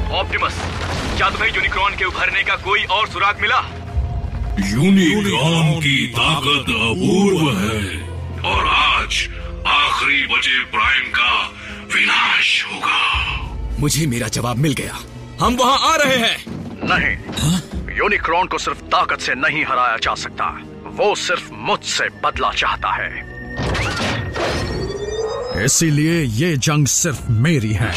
Optimus, क्या तुम्हें Unicorn के उभरने का कोई और सुराग मिला? यूनिक्रॉन की ताकत अपूर्व है और आज आखिरी बचे प्राइम का विनाश होगा। मुझे मेरा जवाब मिल गया। हम वहां आ रहे हैं। नहीं, यूनिक्रॉन को सिर्फ ताकत से नहीं हराया जा सकता, वो सिर्फ मुझसे बदला चाहता है। इसीलिए ये जंग सिर्फ मेरी है।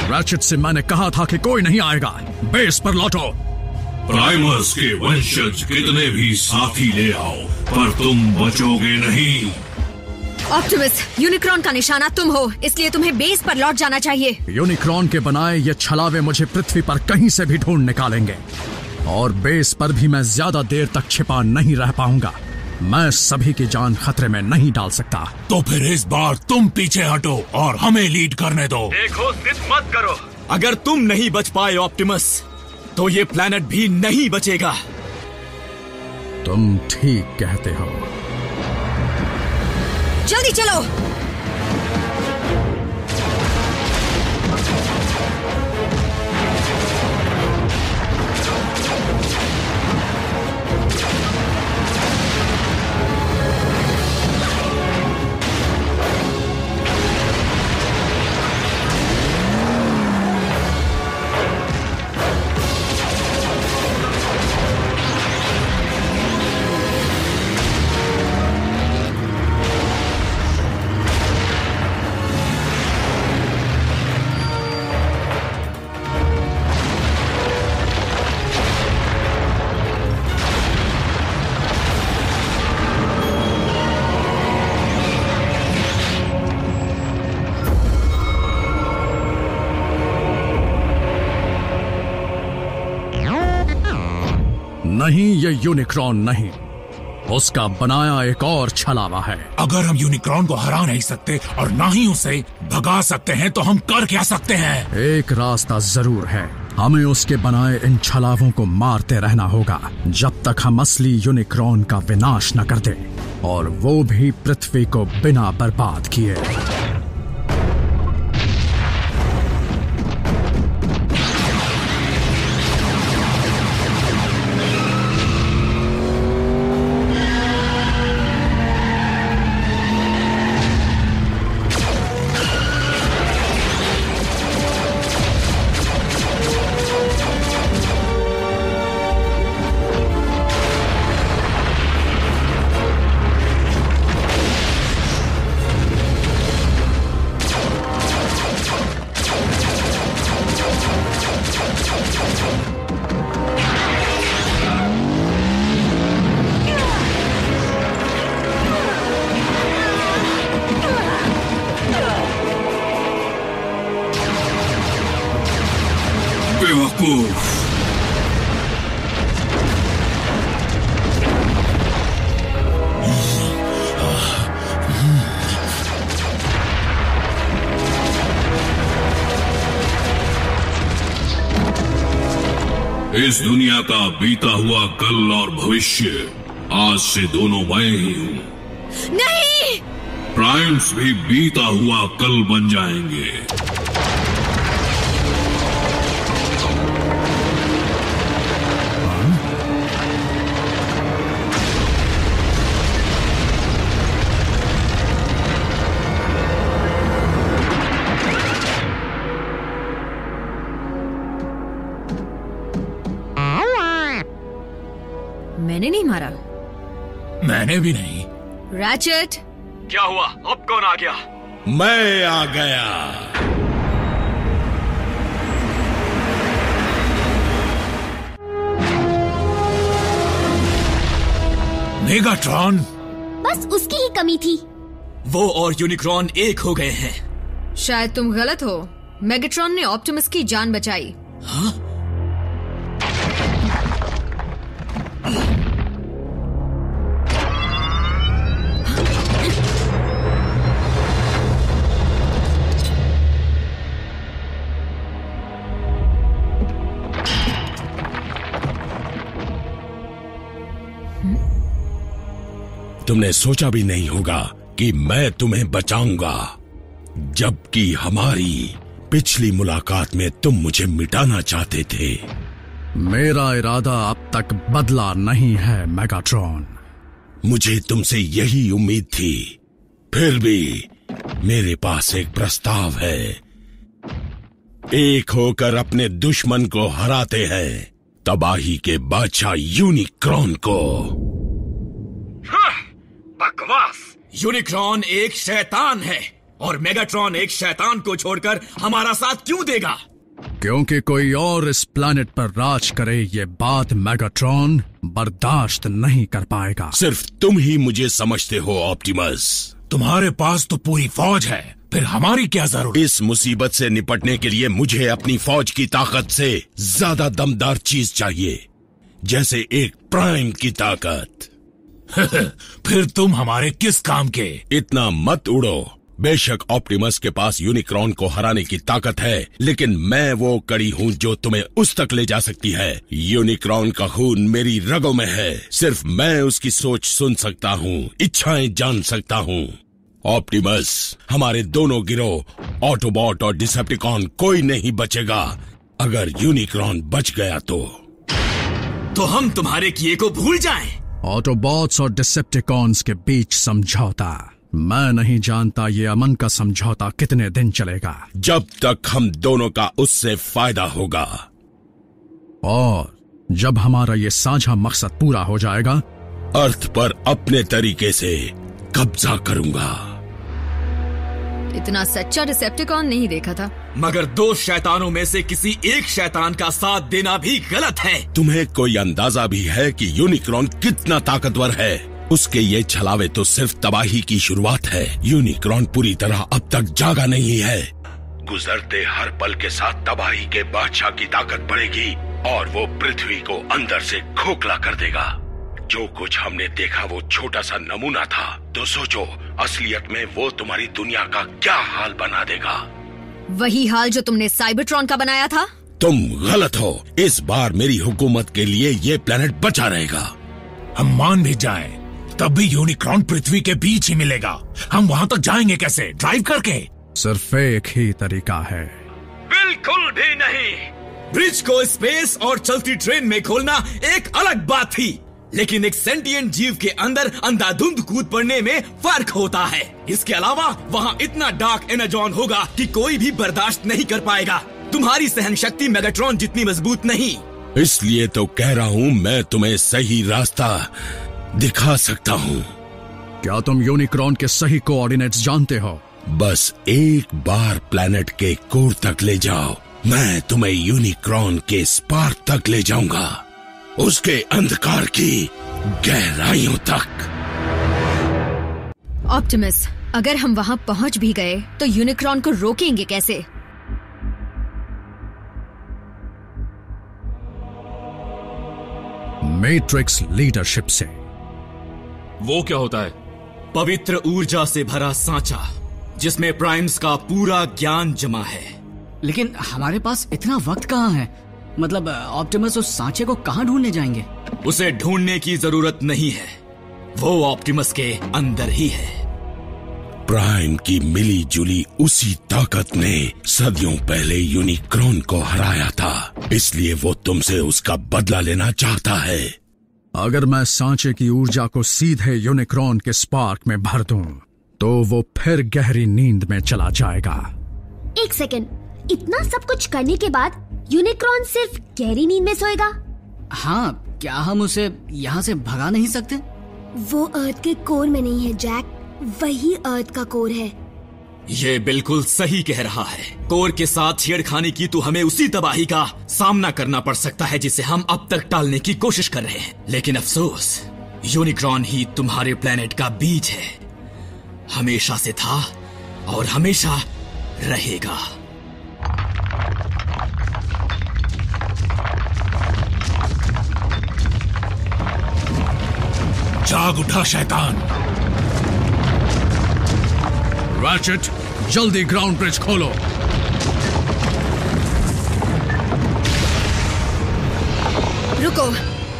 रैचेट से मैंने कहा था कि कोई नहीं आएगा। बेस पर लौटो। प्राइमस के वंशज कितने भी साथी ले आओ, पर तुम बचोगे नहीं। ऑप्टिमस, यूनिक्रॉन का निशाना तुम हो, इसलिए तुम्हें बेस पर लौट जाना चाहिए। यूनिक्रॉन के बनाए ये छलावे मुझे पृथ्वी पर कहीं से भी ढूंढ निकालेंगे और बेस पर भी मैं ज्यादा देर तक छिपा नहीं रह पाऊंगा। मैं सभी की जान खतरे में नहीं डाल सकता। तो फिर इस बार तुम पीछे हटो और हमें लीड करने दो। देखो, जिद मत करो। अगर तुम नहीं बच पाए ऑप्टिमस, तो ये प्लेनेट भी नहीं बचेगा। तुम ठीक कहते हो। जल्दी चलो। नहीं, ये यूनिक्रॉन नहीं, उसका बनाया एक और छलावा है। अगर हम यूनिक्रॉन को हरा नहीं सकते और ना ही उसे भगा सकते हैं, तो हम कर क्या सकते हैं? एक रास्ता जरूर है। हमें उसके बनाए इन छलावों को मारते रहना होगा जब तक हम असली यूनिक्रॉन का विनाश न कर दें, और वो भी पृथ्वी को बिना बर्बाद किए। बेवकूफ। इस दुनिया का बीता हुआ कल और भविष्य आज से दोनों मैं ही हूँ। नहीं! प्राइम्स भी बीता हुआ कल बन जाएंगे। मैंने नहीं मारा। मैंने भी नहीं। रैचेट! क्या हुआ? अब कौन आ गया? मैं आ गया। मेगाट्रॉन! बस उसकी ही कमी थी। वो और यूनिक्रॉन एक हो गए हैं। शायद तुम गलत हो। मेगाट्रॉन ने ऑप्टिमस की जान बचाई। हाँ? तुमने सोचा भी नहीं होगा कि मैं तुम्हें बचाऊंगा, जबकि हमारी पिछली मुलाकात में तुम मुझे मिटाना चाहते थे। मेरा इरादा अब तक बदला नहीं है मेगाट्रॉन। मुझे तुमसे यही उम्मीद थी। फिर भी मेरे पास एक प्रस्ताव है। एक होकर अपने दुश्मन को हराते हैं, तबाही के बादशाह यूनिक्रॉन को। बकवास! यूनिक्रॉन एक शैतान है और मेगाट्रॉन एक शैतान को छोड़कर हमारा साथ क्यों देगा? क्योंकि कोई और इस प्लैनेट पर राज करे ये बात मेगाट्रॉन बर्दाश्त नहीं कर पाएगा। सिर्फ तुम ही मुझे समझते हो ऑप्टिमस। तुम्हारे पास तो पूरी फौज है, फिर हमारी क्या जरूरत? इस मुसीबत से निपटने के लिए मुझे अपनी फौज की ताकत से ज्यादा दमदार चीज चाहिए, जैसे एक प्राइम की ताकत। फिर तुम हमारे किस काम के? इतना मत उड़ो। बेशक ऑप्टिमस के पास यूनिक्रॉन को हराने की ताकत है, लेकिन मैं वो कड़ी हूँ जो तुम्हें उस तक ले जा सकती है। यूनिक्रॉन का खून मेरी रगों में है। सिर्फ मैं उसकी सोच सुन सकता हूँ, इच्छाएं जान सकता हूँ। ऑप्टिमस, हमारे दोनों गिरोह ऑटोबॉट और डिसेप्टिकॉन कोई नहीं बचेगा। अगर यूनिक्रॉन बच गया तो हम तुम्हारे किए को भूल जाएं। ऑटोबॉट्स और डिसेप्टिकॉन्स के बीच समझौता। मैं नहीं जानता ये अमन का समझौता कितने दिन चलेगा। जब तक हम दोनों का उससे फायदा होगा। और जब हमारा ये साझा मकसद पूरा हो जाएगा, अर्थ पर अपने तरीके से कब्जा करूंगा। इतना सच्चा डिसेप्टिकॉन नहीं देखा था। मगर दो शैतानों में से किसी एक शैतान का साथ देना भी गलत है। तुम्हें कोई अंदाजा भी है कि यूनिक्रॉन कितना ताकतवर है? उसके ये छलावे तो सिर्फ तबाही की शुरुआत है। यूनिक्रॉन पूरी तरह अब तक जागा नहीं है। गुजरते हर पल के साथ तबाही के बादशाह की ताकत बढ़ेगी और वो पृथ्वी को अंदर से खोखला कर देगा। जो कुछ हमने देखा वो छोटा सा नमूना था, तो सोचो असलियत में वो तुम्हारी दुनिया का क्या हाल बना देगा। वही हाल जो तुमने साइबरट्रॉन का बनाया था। तुम गलत हो। इस बार मेरी हुकूमत के लिए ये प्लेनेट बचा रहेगा। हम मान भी जाएं, तब भी यूनिक्रॉन पृथ्वी के बीच ही मिलेगा। हम वहाँ तक जाएंगे कैसे? ड्राइव करके? सिर्फ एक ही तरीका है। बिल्कुल भी नहीं। ब्रिज को स्पेस और चलती ट्रेन में खोलना एक अलग बात थी, लेकिन एक सेंटिएंट जीव के अंदर अंधाधुंध कूद पड़ने में फर्क होता है। इसके अलावा वहाँ इतना डार्क एनर्जॉन होगा कि कोई भी बर्दाश्त नहीं कर पाएगा। तुम्हारी सहन शक्ति मेगाट्रॉन जितनी मजबूत नहीं। इसलिए तो कह रहा हूँ मैं तुम्हें सही रास्ता दिखा सकता हूँ। क्या तुम यूनिक्रॉन के सही कोऑर्डिनेट्स जानते हो? बस एक बार प्लेनेट के कोर तक ले जाओ, मैं तुम्हें यूनिक्रॉन के स्पार्क तक ले जाऊंगा, उसके अंधकार की गहराइयों तक। ऑप्टिमस, अगर हम वहाँ पहुँच भी गए तो यूनिक्रॉन को रोकेंगे कैसे? मैट्रिक्स लीडरशिप से। वो क्या होता है? पवित्र ऊर्जा से भरा सांचा जिसमें प्राइम्स का पूरा ज्ञान जमा है। लेकिन हमारे पास इतना वक्त कहाँ है? मतलब ऑप्टिमस उस सांचे को कहाँ ढूंढने जाएंगे? उसे ढूंढने की जरूरत नहीं है, वो ऑप्टिमस के अंदर ही है। प्राइम की मिली जुली उसी ताकत ने सदियों पहले यूनिक्रॉन को हराया था, इसलिए वो तुमसे उसका बदला लेना चाहता है। अगर मैं सांचे की ऊर्जा को सीधे यूनिक्रॉन के स्पार्क में भर दूं, तो वो फिर गहरी नींद में चला जाएगा। एक सेकंड, इतना सब कुछ करने के बाद यूनिक्रॉन सिर्फ गहरी नींद में सोएगा? हाँ, क्या हम उसे यहाँ से भगा नहीं सकते? वो अर्थ के कोर में नहीं है जैक, वही अर्थ का कोर है। ये बिल्कुल सही कह रहा है। कोर के साथ छेड़खानी की तो हमें उसी तबाही का सामना करना पड़ सकता है जिसे हम अब तक टालने की कोशिश कर रहे हैं। लेकिन अफसोस, यूनिक्रॉन ही तुम्हारे प्लेनेट का बीज है, हमेशा से था और हमेशा रहेगा। जाग उठा शैतान। रैचेट, जल्दी ग्राउंड ब्रिज खोलो। रुको,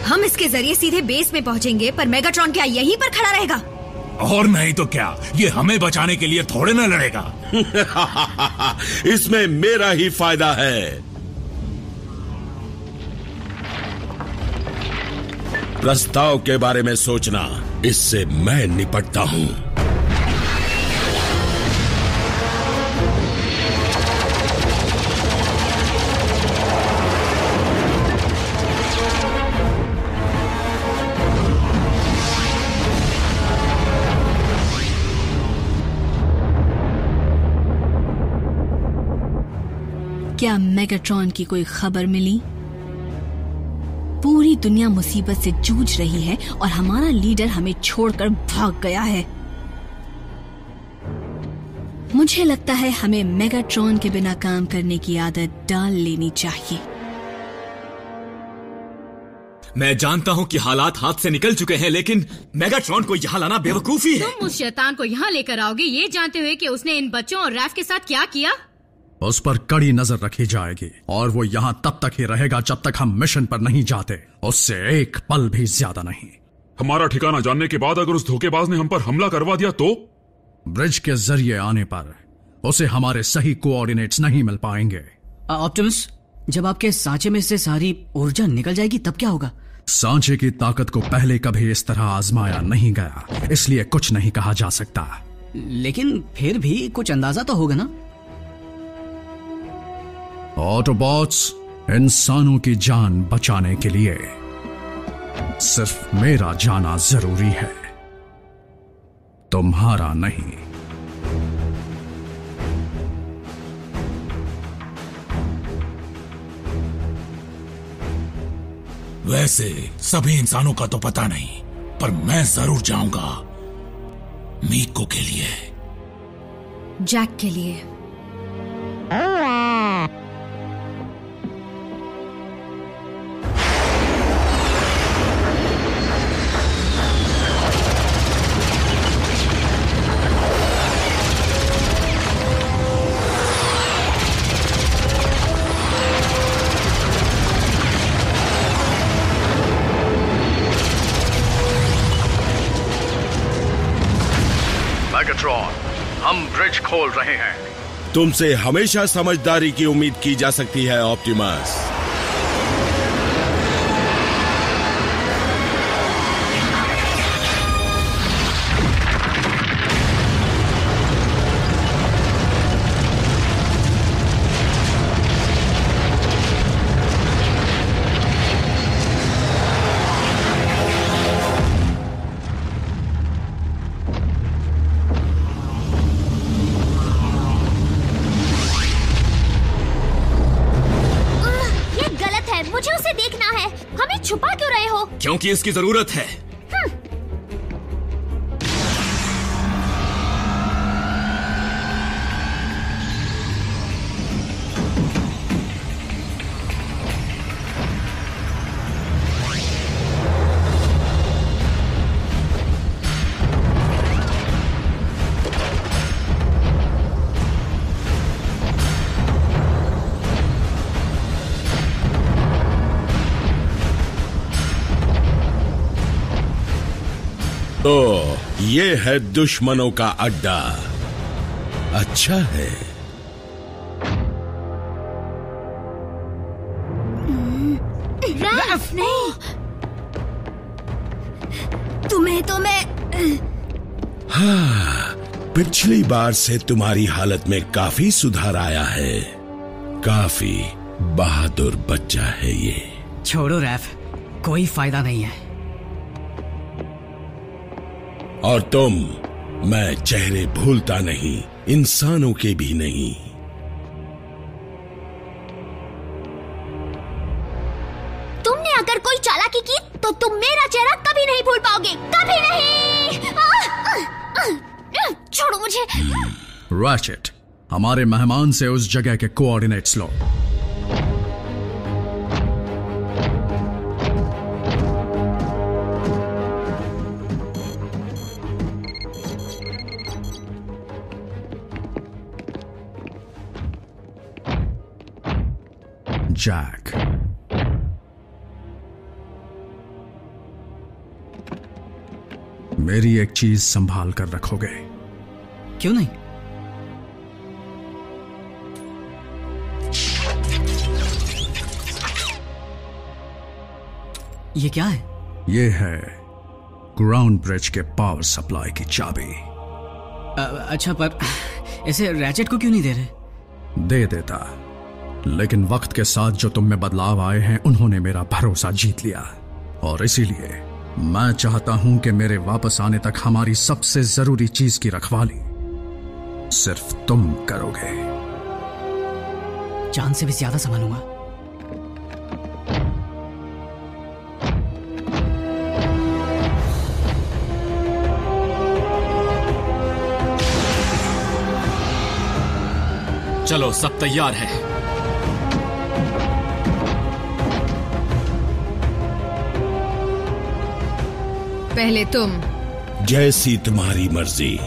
हम इसके जरिए सीधे बेस में पहुंचेंगे, पर मेगाट्रॉन क्या यहीं पर खड़ा रहेगा? और नहीं तो क्या, ये हमें बचाने के लिए थोड़े ना लड़ेगा। इसमें मेरा ही फायदा है। प्रस्ताव के बारे में सोचना, इससे मैं निपटता हूं। क्या मेगाट्रॉन की कोई खबर मिली? पूरी दुनिया मुसीबत से जूझ रही है और हमारा लीडर हमें छोड़कर भाग गया है। मुझे लगता है हमें मेगाट्रॉन के बिना काम करने की आदत डाल लेनी चाहिए। मैं जानता हूं कि हालात हाथ से निकल चुके हैं, लेकिन मेगाट्रॉन को यहाँ लाना बेवकूफी है। तुम उस शैतान को यहाँ लेकर आओगे ये जानते हुए कि उसने इन बच्चों और रैफ के साथ क्या किया? उस पर कड़ी नजर रखी जाएगी और वो यहाँ तब तक ही रहेगा जब तक हम मिशन पर नहीं जाते, उससे एक पल भी ज्यादा नहीं। हमारा ठिकाना जानने के बाद अगर उस धोखेबाज ने हम पर हमला करवा दिया तो? ब्रिज के जरिए आने पर उसे हमारे सही कोऑर्डिनेट्स नहीं मिल पाएंगे। ऑप्टिमस, जब आपके सांचे में से सारी ऊर्जा निकल जाएगी तब क्या होगा? सांचे की ताकत को पहले कभी इस तरह आजमाया नहीं गया, इसलिए कुछ नहीं कहा जा सकता। लेकिन फिर भी कुछ अंदाजा तो होगा ना? ऑटोबॉट्स, इंसानों की जान बचाने के लिए सिर्फ मेरा जाना जरूरी है, तुम्हारा नहीं। वैसे सभी इंसानों का तो पता नहीं, पर मैं जरूर जाऊंगा मीको के लिए, जैक के लिए। मेगाट्रॉन, हम ब्रिज खोल रहे हैं। तुमसे हमेशा समझदारी की उम्मीद की जा सकती है ऑप्टिमस। क्योंकि इसकी जरूरत है। तो ये है दुश्मनों का अड्डा। अच्छा है। रैफ नहीं, तुम्हें तो मैं। हाँ, पिछली बार से तुम्हारी हालत में काफी सुधार आया है। काफी बहादुर बच्चा है ये। छोड़ो रैफ, कोई फायदा नहीं है। और तुम, मैं चेहरे भूलता नहीं, इंसानों के भी नहीं। तुमने अगर कोई चालाकी की तो तुम मेरा चेहरा कभी नहीं भूल पाओगे, कभी नहीं। छोड़ो मुझे। रैचेट, हमारे मेहमान से उस जगह के कोऑर्डिनेट्स लो। जैक, मेरी एक चीज संभाल कर रखोगे? क्यों नहीं? ये क्या है? ये है ग्राउंड ब्रिज के पावर सप्लाई की चाबी। अच्छा, पर ऐसे रैचेट को क्यों नहीं दे रहे? दे देता, लेकिन वक्त के साथ जो तुम में बदलाव आए हैं उन्होंने मेरा भरोसा जीत लिया, और इसीलिए मैं चाहता हूं कि मेरे वापस आने तक हमारी सबसे जरूरी चीज की रखवाली सिर्फ तुम करोगे। जान से भी ज्यादा संभालूंगा। चलो, सब तैयार है। पहले तुम। जैसी तुम्हारी मर्जी।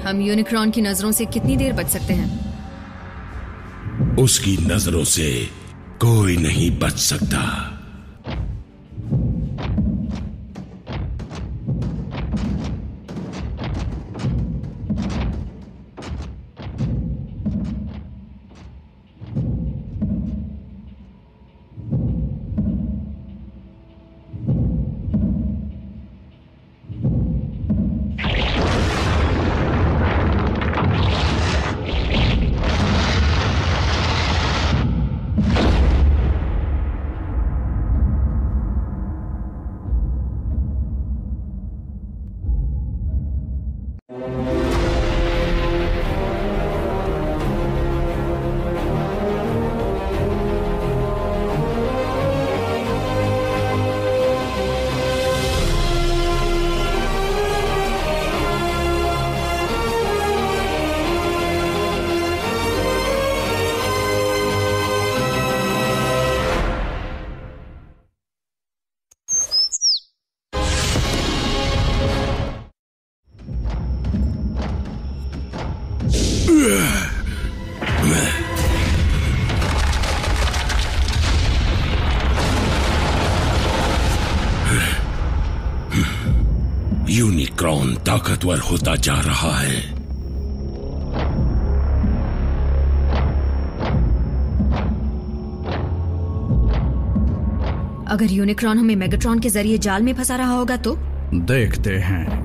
हम यूनिक्रॉन की नजरों से कितनी देर बच सकते हैं? उसकी नजरों से कोई नहीं बच सकता। यूनिक्रॉन ताकतवर होता जा रहा है। अगर यूनिक्रॉन हमें मेगाट्रॉन के जरिए जाल में फंसा रहा होगा तो? देखते हैं।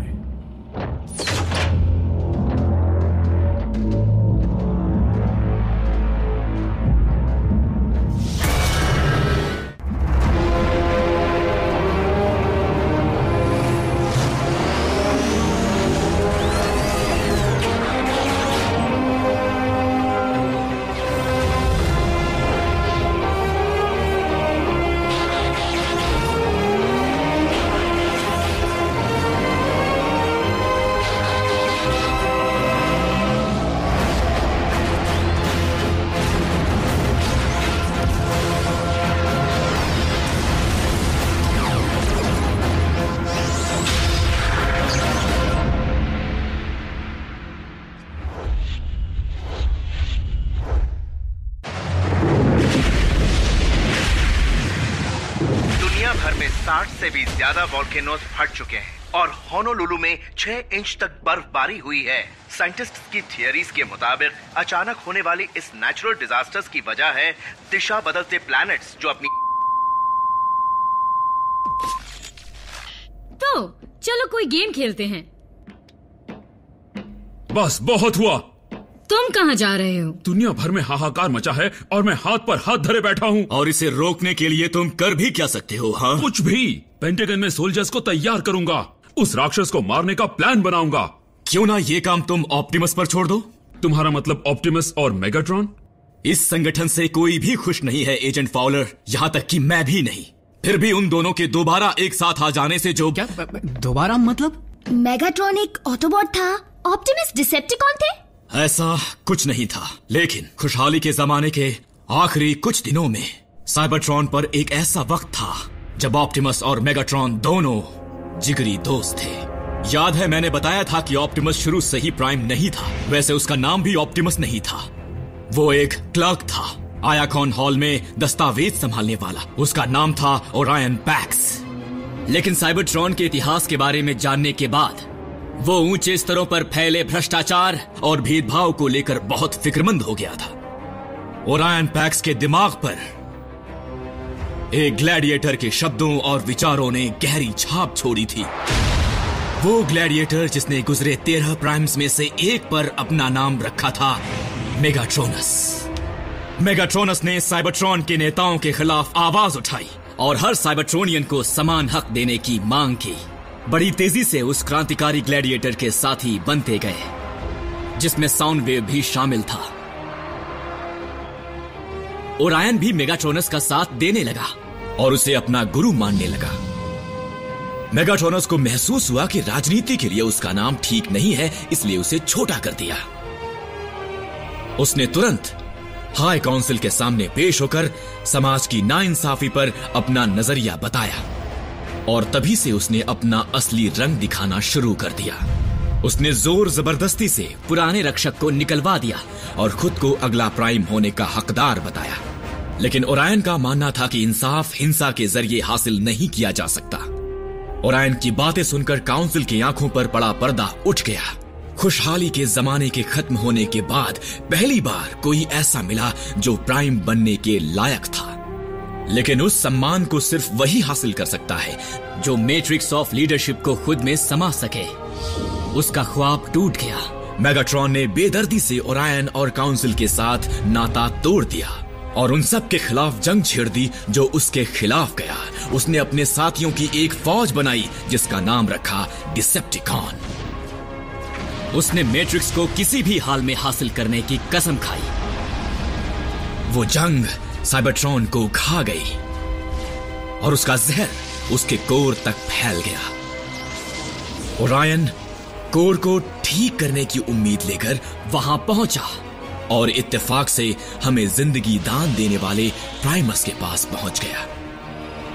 60 से भी ज्यादा वोल्केनोज फट चुके हैं और होनोलुलु में 6 इंच तक बर्फबारी हुई है। साइंटिस्ट्स की थियरीज के मुताबिक अचानक होने वाली इस नेचुरल डिजास्टर्स की वजह है दिशा बदलते प्लैनेट्स जो अपनी। तो चलो कोई गेम खेलते हैं। बस बहुत हुआ। तुम कहाँ जा रहे हो? दुनिया भर में हाहाकार मचा है और मैं हाथ पर हाथ धरे बैठा हूँ। और इसे रोकने के लिए तुम कर भी क्या सकते हो? हाँ, कुछ भी। पेंटागन में सोल्जर्स को तैयार करूंगा, उस राक्षस को मारने का प्लान बनाऊंगा। क्यों ना ये काम तुम ऑप्टिमस पर छोड़ दो? तुम्हारा मतलब ऑप्टिमस और मेगाट्रॉन? इस संगठन से कोई भी खुश नहीं है एजेंट फाउलर, यहाँ तक कि मैं भी नहीं। फिर भी उन दोनों के दोबारा एक साथ आ जाने से जो क्या दोबारा मतलब? मेगाट्रॉन एक ऑटोबॉट था, ऑप्टिमस डिसेप्टिकॉन थे। ऐसा कुछ नहीं था, लेकिन खुशहाली के जमाने के आखिरी कुछ दिनों में साइबरट्रॉन पर एक ऐसा वक्त था जब ऑप्टिमस और मेगाट्रॉन दोनों जिगरी दोस्त थे। याद है मैंने बताया था कि ऑप्टिमस शुरू से ही प्राइम नहीं था। वैसे उसका नाम भी ऑप्टिमस नहीं था, वो एक क्लर्क था आयाकॉन हॉल में दस्तावेज संभालने वाला। उसका नाम था ओरायन पैक्स। लेकिन साइबरट्रॉन के इतिहास के बारे में जानने के बाद वो ऊंचे स्तरों पर फैले भ्रष्टाचार और भेदभाव को लेकर बहुत फिक्रमंद हो गया था। ओरायन पैक्स के दिमाग पर एक ग्लैडिएटर के शब्दों और विचारों ने गहरी छाप छोड़ी थी। वो ग्लैडिएटर जिसने गुजरे 13 प्राइम्स में से एक पर अपना नाम रखा था मेगाट्रोनस। मेगाट्रोनस ने साइबरट्रॉन के नेताओं के खिलाफ आवाज उठाई और हर साइबरट्रोनियन को समान हक देने की मांग की। बड़ी तेजी से उस क्रांतिकारी ग्लैडिएटर के साथी बनते गए, जिसमें साउंड वेव भी शामिल था। ओरायन भी मेगाट्रोनस का साथ देने लगा और उसे अपना गुरु मानने लगा। मेगाट्रोनस को महसूस हुआ कि राजनीति के लिए उसका नाम ठीक नहीं है, इसलिए उसे छोटा कर दिया। उसने तुरंत हाई काउंसिल के सामने पेश होकर समाज की नाइंसाफी पर अपना नजरिया बताया और तभी से उसने अपना असली रंग दिखाना शुरू कर दिया। उसने जोर जबरदस्ती से पुराने रक्षक को निकलवा दिया और खुद को अगला प्राइम होने का हकदार बताया। लेकिन ओरायन का मानना था कि इंसाफ हिंसा के जरिए हासिल नहीं किया जा सकता। ओरायन की बातें सुनकर काउंसिल की आंखों पर पड़ा पर्दा उठ गया। खुशहाली के जमाने के खत्म होने के बाद पहली बार कोई ऐसा मिला जो प्राइम बनने के लायक था। लेकिन उस सम्मान को सिर्फ वही हासिल कर सकता है जो मैट्रिक्स ऑफ लीडरशिप को खुद में समा सके। उसका ख्वाब टूट गया। मेगाट्रॉन ने बेदर्दी से ओरायन और काउंसिल के साथ नाता तोड़ दिया और उन सब के खिलाफ जंग छेड़ दी जो उसके खिलाफ गया। उसने अपने साथियों की एक फौज बनाई जिसका नाम रखा डिसेप्टिकॉन। उसने मैट्रिक्स को किसी भी हाल में हासिल करने की कसम खाई। वो जंग साइबरट्रॉन को खा गई और उसका जहर उसके कोर तक फैल गया। ओरायन कोर को ठीक करने की उम्मीद लेकर वहां पहुंचा और इत्तेफाक से हमें जिंदगी दान देने वाले प्राइमस के पास पहुंच गया।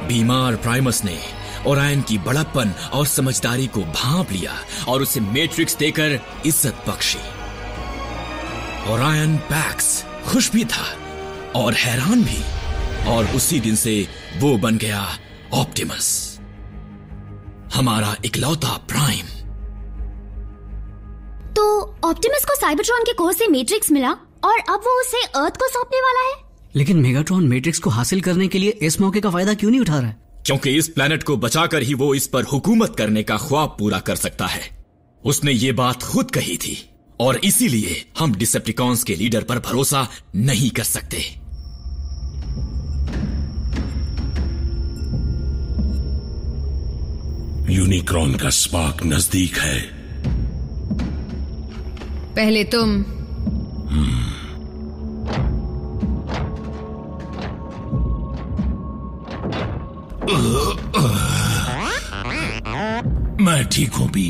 बीमार प्राइमस ने ओरायन की बड़प्पन और समझदारी को भांप लिया और उसे मैट्रिक्स देकर इज्जत बख्शी। ओरायन पैक्स खुश भी था और हैरान भी, और उसी दिन से वो बन गया ऑप्टिमस, हमारा इकलौता प्राइम। तो ऑप्टिमस को साइबरट्रॉन के कोर से मैट्रिक्स मिला और अब वो उसे अर्थ को सौंपने वाला है। लेकिन मेगाट्रॉन मैट्रिक्स को हासिल करने के लिए इस मौके का फायदा क्यों नहीं उठा रहा है? क्योंकि इस प्लेनेट को बचाकर ही वो इस पर हुकूमत करने का ख्वाब पूरा कर सकता है। उसने ये बात खुद कही थी और इसीलिए हम डिसेप्टिकॉन्स के लीडर पर भरोसा नहीं कर सकते। यूनिक्रॉन का स्पार्क नजदीक है। पहले तुम। मैं ठीक हूं भी,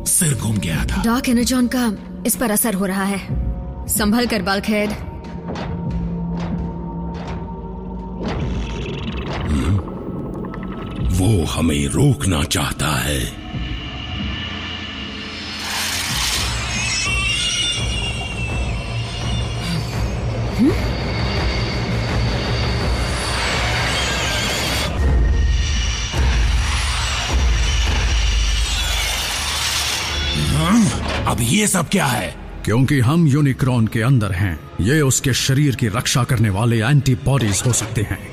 सिर घूम गया था। डार्क एनर्जॉन का इस पर असर हो रहा है। संभल कर बल्कहेड। वो हमें रोकना चाहता है। ये सब क्या है? क्योंकि हम यूनिक्रॉन के अंदर हैं, ये उसके शरीर की रक्षा करने वाले एंटीबॉडीज हो सकते हैं।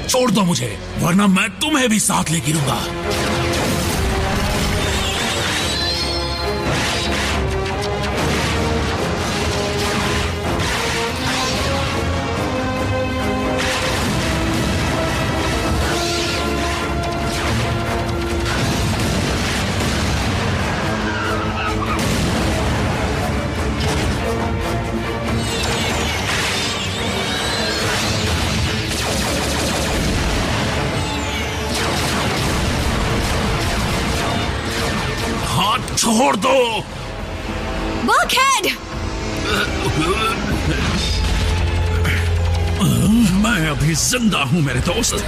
छोड़ दो मुझे, वरना मैं तुम्हें भी साथ ले गिरूंगा। छोड़ दो। बल्कहेड! मैं अभी जिंदा हूं मेरे दोस्त।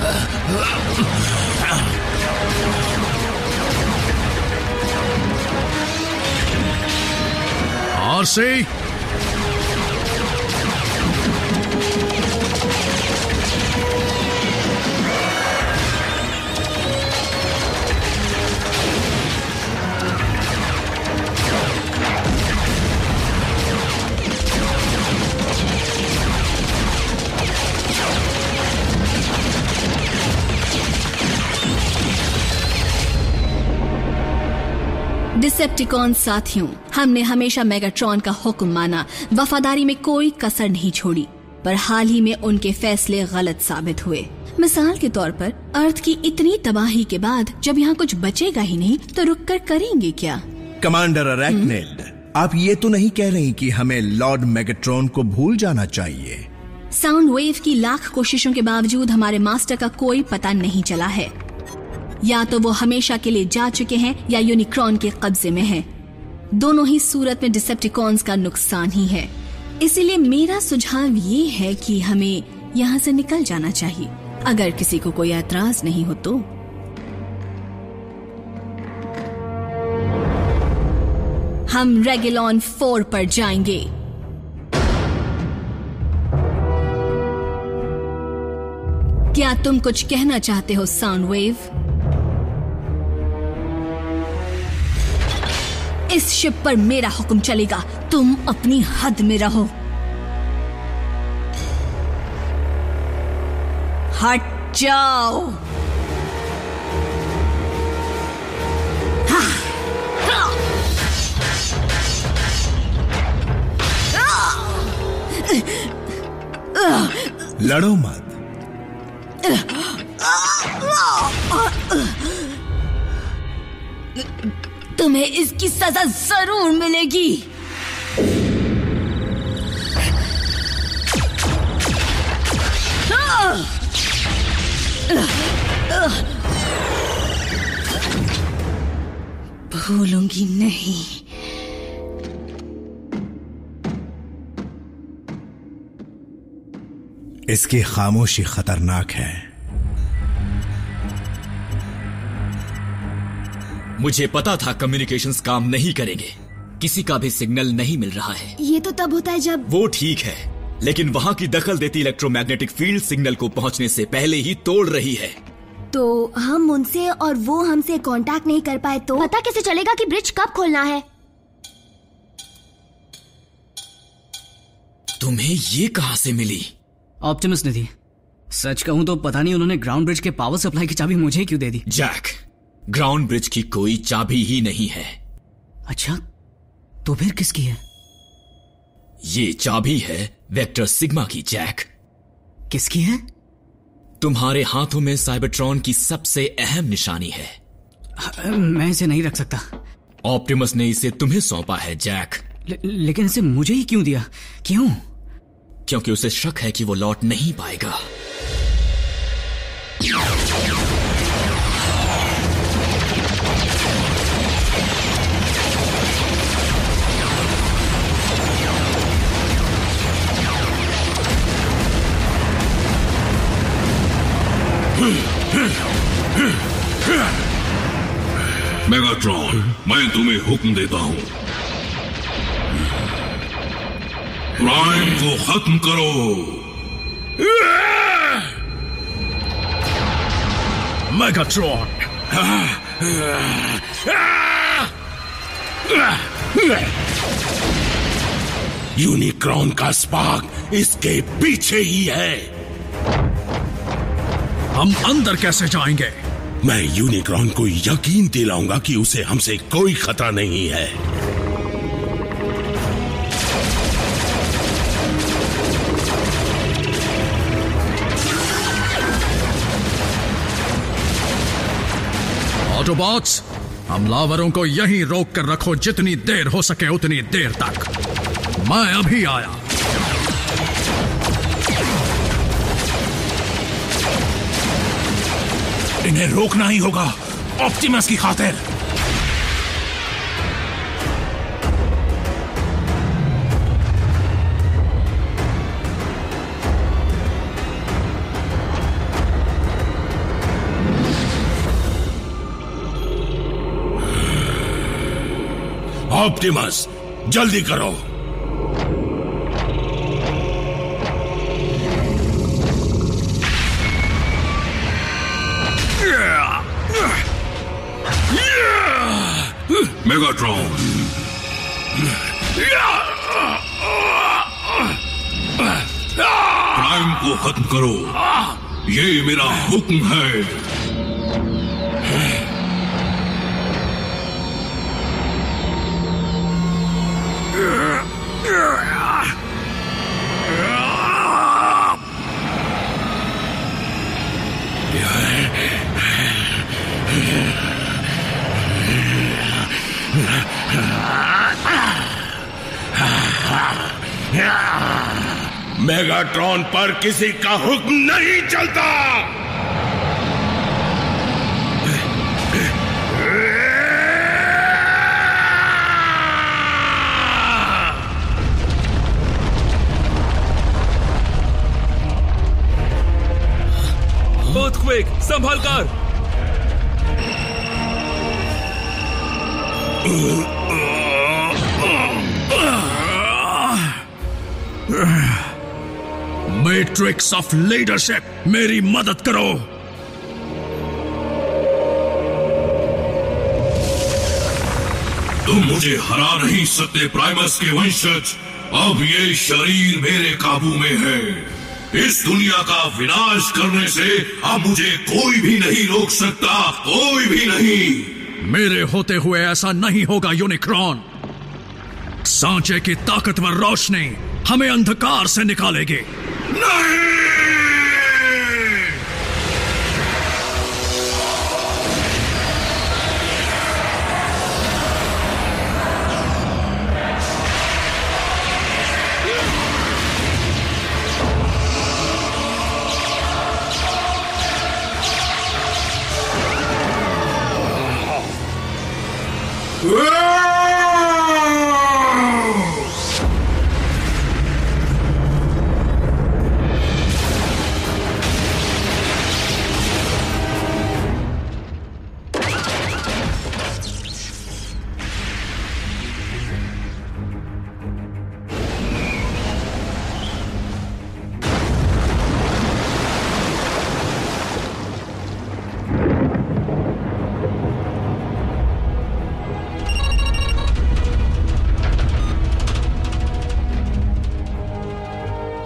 आरसी, डिसेप्टिकॉन साथियों, हमने हमेशा मेगाट्रॉन का हुक्म माना, वफादारी में कोई कसर नहीं छोड़ी, पर हाल ही में उनके फैसले गलत साबित हुए। मिसाल के तौर पर अर्थ की इतनी तबाही के बाद जब यहाँ कुछ बचेगा ही नहीं तो रुककर करेंगे क्या? कमांडर अरैक्निड, आप ये तो नहीं कह रही कि हमें लॉर्ड मेगाट्रॉन को भूल जाना चाहिए? साउंड वेव की लाख कोशिशों के बावजूद हमारे मास्टर का कोई पता नहीं चला है। या तो वो हमेशा के लिए जा चुके हैं या यूनिक्रॉन के कब्जे में हैं। दोनों ही सूरत में डिसेप्टिकॉन्स का नुकसान ही है। इसीलिए मेरा सुझाव ये है कि हमें यहाँ से निकल जाना चाहिए, अगर किसी को कोई ऐतराज नहीं हो तो। हम रेगिलॉन 4 पर जाएंगे। क्या तुम कुछ कहना चाहते हो साउंड वेव? इस शिप पर मेरा हुक्म चलेगा, तुम अपनी हद में रहो। हट जाओ। लड़ो मत। तुम्हें इसकी सजा जरूर मिलेगी। भूलूंगी नहीं। इसकी खामोशी खतरनाक है। मुझे पता था कम्युनिकेशंस काम नहीं करेंगे। किसी का भी सिग्नल नहीं मिल रहा है। ये तो तब होता है जब... वो ठीक है, लेकिन वहाँ की दखल देती इलेक्ट्रोमैग्नेटिक फील्ड सिग्नल को पहुँचने से पहले ही तोड़ रही है। तो हम उनसे और वो हमसे कांटेक्ट नहीं कर पाए तो पता कैसे चलेगा कि ब्रिज कब खोलना है? तुम्हें ये कहाँ से मिली? ऑप्टिमस ने दी। सच कहूं तो पता नहीं उन्होंने ग्राउंड ब्रिज के पावर सप्लाई की चाबी मुझे क्यों दे दी। जैक, ग्राउंड ब्रिज की कोई चाबी ही नहीं है। अच्छा, तो फिर किसकी है? ये चाबी है वेक्टर सिग्मा की, जैक। किसकी है? तुम्हारे हाथों में साइबरट्रॉन की सबसे अहम निशानी है। मैं इसे नहीं रख सकता। ऑप्टिमस ने इसे तुम्हें सौंपा है, जैक। लेकिन इसे मुझे ही क्यों दिया? क्यों? क्योंकि उसे शक है कि वो लौट नहीं पाएगा। मेगाट्रॉन, मैं तुम्हें हुक्म देता हूं, प्राइम को खत्म करो। मेगाट्रॉन, यूनिक्रॉन का स्पार्क इसके पीछे ही है। हम अंदर कैसे जाएंगे? मैं यूनिक्रॉन को यकीन दिलाऊंगा कि उसे हमसे कोई खतरा नहीं है। ऑटोबॉट्स, हमलावरों को यहीं रोक कर रखो, जितनी देर हो सके उतनी देर तक। मैं अभी आया। इन्हें रोकना ही होगा, ऑप्टिमस की खातिर। ऑप्टिमस, जल्दी करो। मेगाट्रॉन, प्राइम को खत्म करो, ये मेरा हुक्म है। मेगाट्रॉन पर किसी का हुक्म नहीं चलता। अर्थक्वेक, संभाल कर। मैट्रिक्स ऑफ लीडरशिप, मेरी मदद करो। तुम मुझे हरा नहीं सकते प्राइमस के वंशज। अब ये शरीर मेरे काबू में है। इस दुनिया का विनाश करने से अब मुझे कोई भी नहीं रोक सकता, कोई भी नहीं। मेरे होते हुए ऐसा नहीं होगा यूनिक्रॉन। सांचे की ताकतवर रोशनी हमें अंधकार से निकालेगी। नहीं!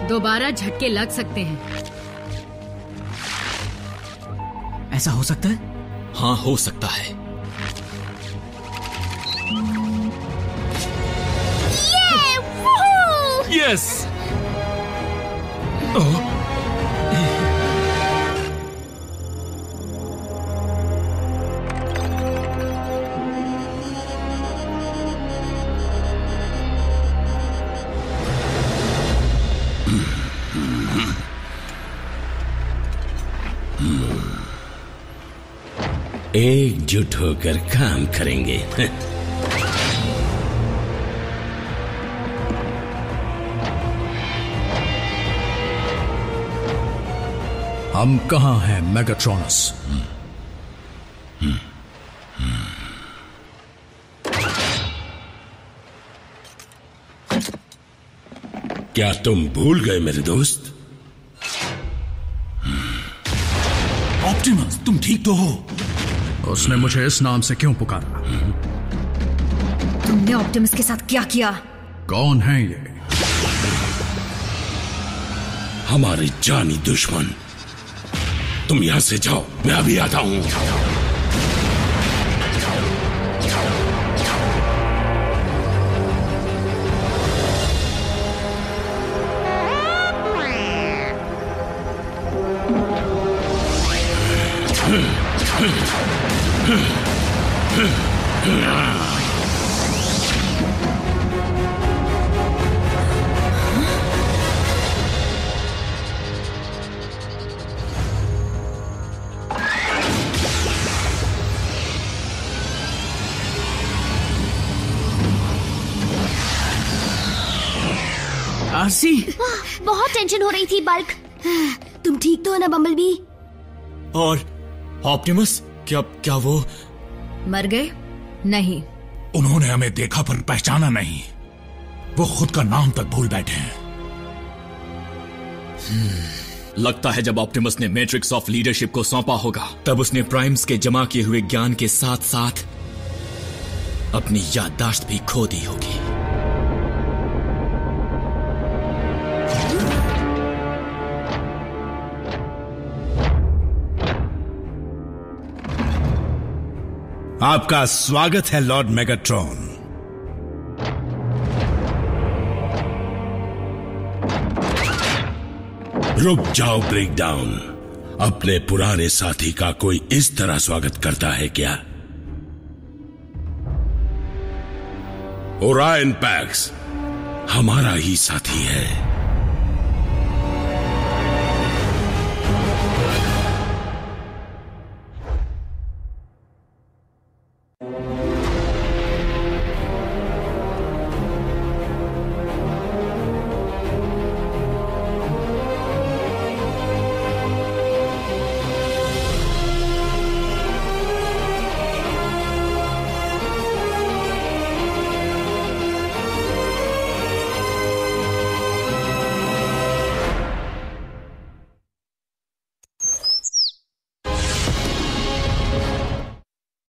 दोबारा झटके लग सकते हैं। ऐसा हो सकता है? हाँ, हो सकता है। यस। एकजुट होकर काम करेंगे। हम कहाँ हैं मेगाट्रॉनस? क्या तुम भूल गए मेरे दोस्त? ऑप्टिमस, तुम ठीक तो हो? उसने मुझे इस नाम से क्यों पुकारा? तुमने ऑप्टिमस के साथ क्या किया? कौन है ये? हमारे जानी दुश्मन। तुम यहां से जाओ, मैं अभी आता हूं। आरसी, बहुत टेंशन हो रही थी बल्क। तुम ठीक तो हो ना बम्बलबी? और ऑप्टिमस, क्या वो मर गए? नहीं, उन्होंने हमें देखा पर पहचाना नहीं। वो खुद का नाम तक भूल बैठे हैं। लगता है जब ऑप्टिमस ने मैट्रिक्स ऑफ लीडरशिप को सौंपा होगा, तब उसने प्राइम्स के जमा किए हुए ज्ञान के साथ साथ अपनी याददाश्त भी खो दी होगी। आपका स्वागत है लॉर्ड मेगाट्रॉन। रुक जाओ ब्रेकडाउन। अपने पुराने साथी का कोई इस तरह स्वागत करता है क्या? ओरायन पैक्स हमारा ही साथी है।